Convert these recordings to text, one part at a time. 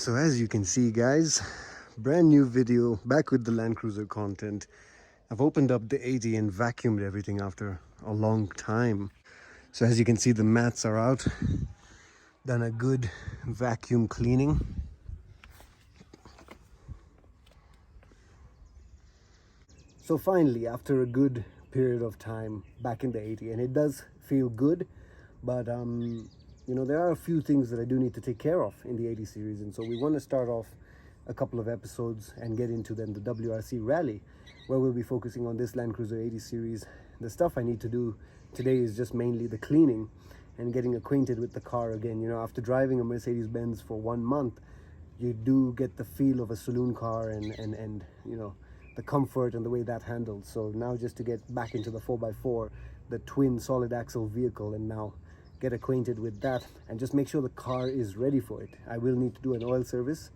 So as you can see, guys, brand new video, back with the Land Cruiser content. I've opened up the 80 and vacuumed everything after a long time. So as you can see, the mats are out. Done a good vacuum cleaning. So finally, after a good period of time back in the 80, and it does feel good, but you know, there are a few things that I do need to take care of in the 80 series, and so we want to start off a couple of episodes and get into then the WRC Rally, where we'll be focusing on this Land Cruiser 80 series. The stuff I need to do today is just mainly the cleaning and getting acquainted with the car again. You know, after driving a Mercedes-Benz for 1 month, you do get the feel of a saloon car and you know, the comfort and the way that handles. So now just to get back into the 4x4, the twin solid axle vehicle, and now get acquainted with that and just make sure the car is ready for it. I will need to do an oil service.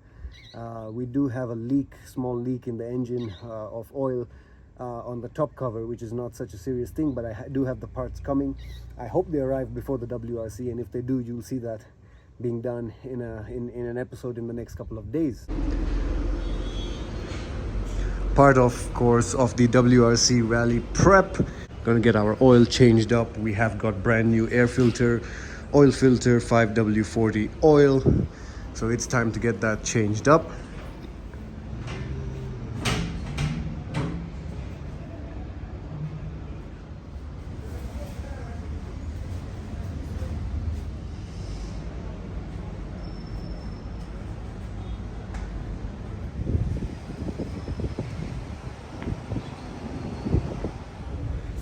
We do have a leak, small leak in the engine of oil on the top cover, which is not such a serious thing, but I do have the parts coming. I hope they arrive before the WRC, and if they do, you'll see that being done in an episode in the next couple of days. Part of course of the WRC Rally prep, gonna get our oil changed up. We have got brand new air filter, oil filter, 5W40 oil, so it's time to get that changed up.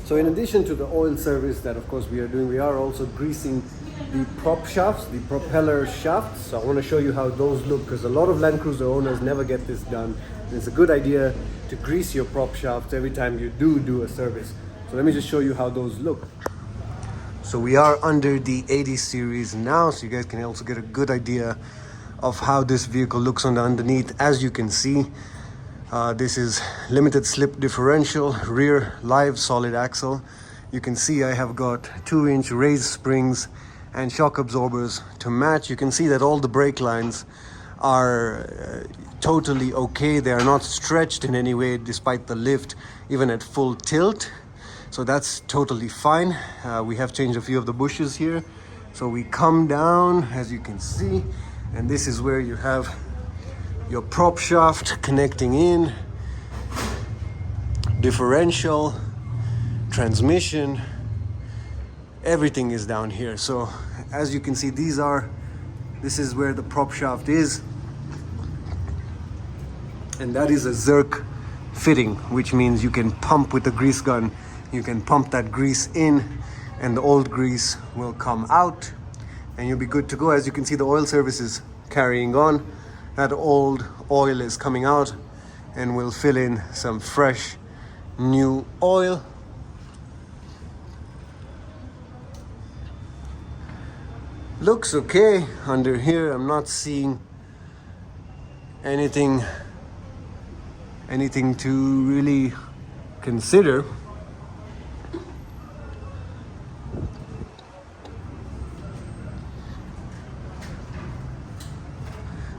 So in addition to the oil service that of course we are doing, we are also greasing the prop shafts, the propeller shafts. So I want to show you how those look, because a lot of Land Cruiser owners never get this done. And it's a good idea to grease your prop shafts every time you do a service. So let me just show you how those look. So we are under the 80 series now, so you guys can also get a good idea of how this vehicle looks on the underneath. As you can see, this is limited slip differential, rear live solid axle. You can see I have got 2-inch raised springs and shock absorbers to match. You can see that all the brake lines are totally okay. They are not stretched in any way despite the lift, even at full tilt. So that's totally fine. We have changed a few of the bushes here. So we come down, as you can see, and this is where you have your prop shaft connecting in, differential, transmission, everything is down here. So as you can see, this is where the prop shaft is, and that is a Zerk fitting, which means you can pump with the grease gun. You can pump that grease in and the old grease will come out and you'll be good to go. As you can see, the oil service is carrying on. That old oil is coming out and we'll fill in some fresh new oil. Looks okay under here. I'm not seeing anything to really consider.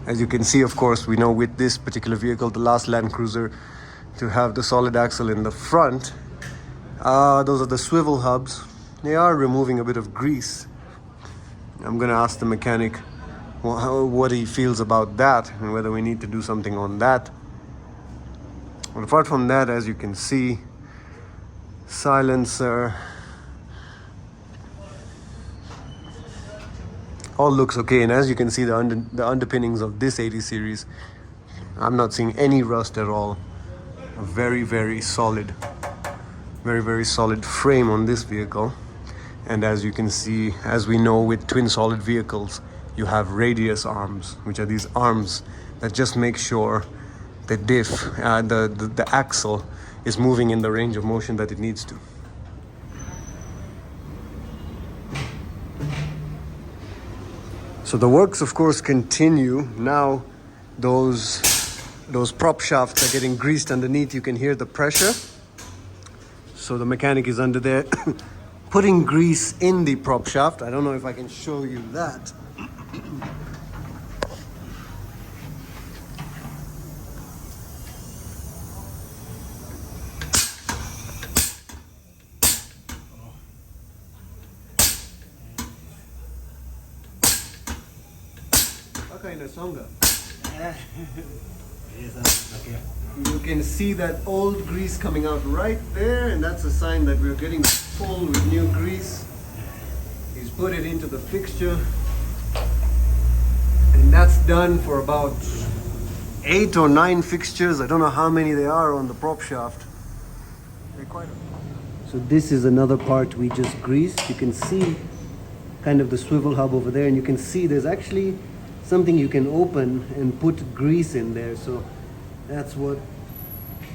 As you can see, of course, we know with this particular vehicle, the last Land Cruiser, to have the solid axle in the front. Those are the swivel hubs. They are removing a bit of grease. I'm gonna ask the mechanic what he feels about that and whether we need to do something on that. And apart from that, as you can see, silencer, all looks okay. And as you can see, the underpinnings of this 80 series, I'm not seeing any rust at all. A very solid, very solid frame on this vehicle. And as you can see, as we know with twin solid vehicles, you have radius arms, which are these arms that just make sure the diff, the axle is moving in the range of motion that it needs to. So the works of course continue. Now those prop shafts are getting greased underneath. You can hear the pressure. So the mechanic is under there putting grease in the prop shaft. I don't know if I can show you that. Taka inasonga. Yes, okay. You can see that old grease coming out right there, and that's a sign that we're getting full with new grease. He's put it into the fixture, and that's done for about 8 or 9 fixtures. I don't know how many there are on the prop shaft. They're quite a... So this is another part we just greased. You can see kind of the swivel hub over there, and you can see there's actually something you can open and put grease in there. So that's what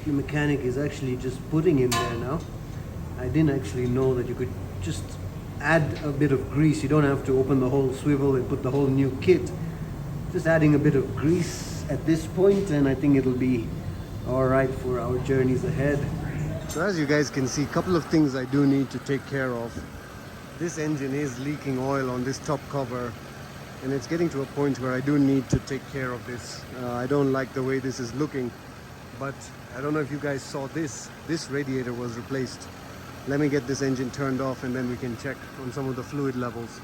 the mechanic is actually just putting in there now. I didn't actually know that you could just add a bit of grease. You don't have to open the whole swivel and put the whole new kit. Just adding a bit of grease at this point, and I think it'll be all right for our journeys ahead. So as you guys can see, a couple of things I do need to take care of. This engine is leaking oil on this top cover, and it's getting to a point where I do need to take care of this. I don't like the way this is looking, but I don't know if you guys saw this. This radiator was replaced. Let me get this engine turned off, and then we can check on some of the fluid levels.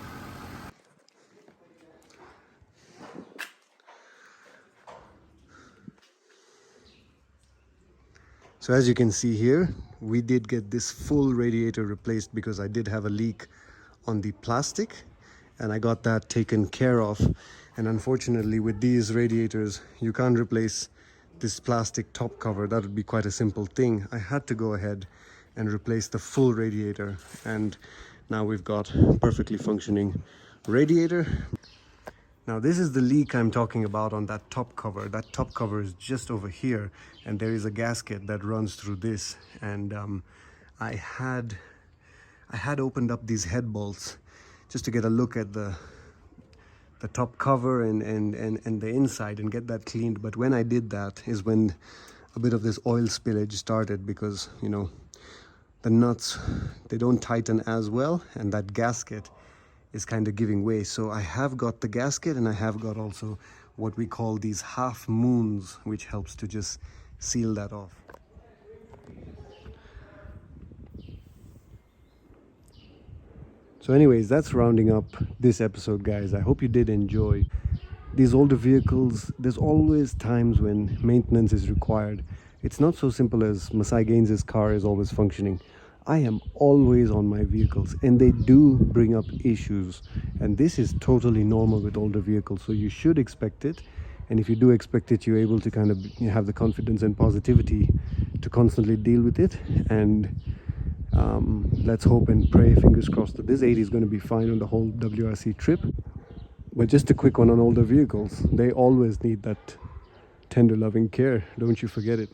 So as you can see here, we did get this full radiator replaced because I did have a leak on the plastic, and I got that taken care of. And unfortunately, with these radiators, you can't replace this plastic top cover. That would be quite a simple thing. I had to go ahead and replace the full radiator, and now we've got perfectly functioning radiator. Now this is the leak I'm talking about on that top cover. That top cover is just over here, and there is a gasket that runs through this. And I had opened up these head bolts just to get a look at the top cover and the inside and get that cleaned. But when I did that is when a bit of this oil spillage started, because you know the nuts, they don't tighten as well, and that gasket is kind of giving way. So I have got the gasket, and I have got also what we call these half moons, which helps to just seal that off. So anyways, that's rounding up this episode, guys. I hope you did enjoy. These older vehicles, there's always times when maintenance is required. It's not so simple as Masai Gaines's car is always functioning. I am always on my vehicles, and they do bring up issues, and this is totally normal with older vehicles, so you should expect it. And if you do expect it, you're able to kind of have the confidence and positivity to constantly deal with it. And let's hope and pray, fingers crossed, that this 80 is going to be fine on the whole WRC trip. But just a quick one on older vehicles, they always need that tender loving care, don't you forget it.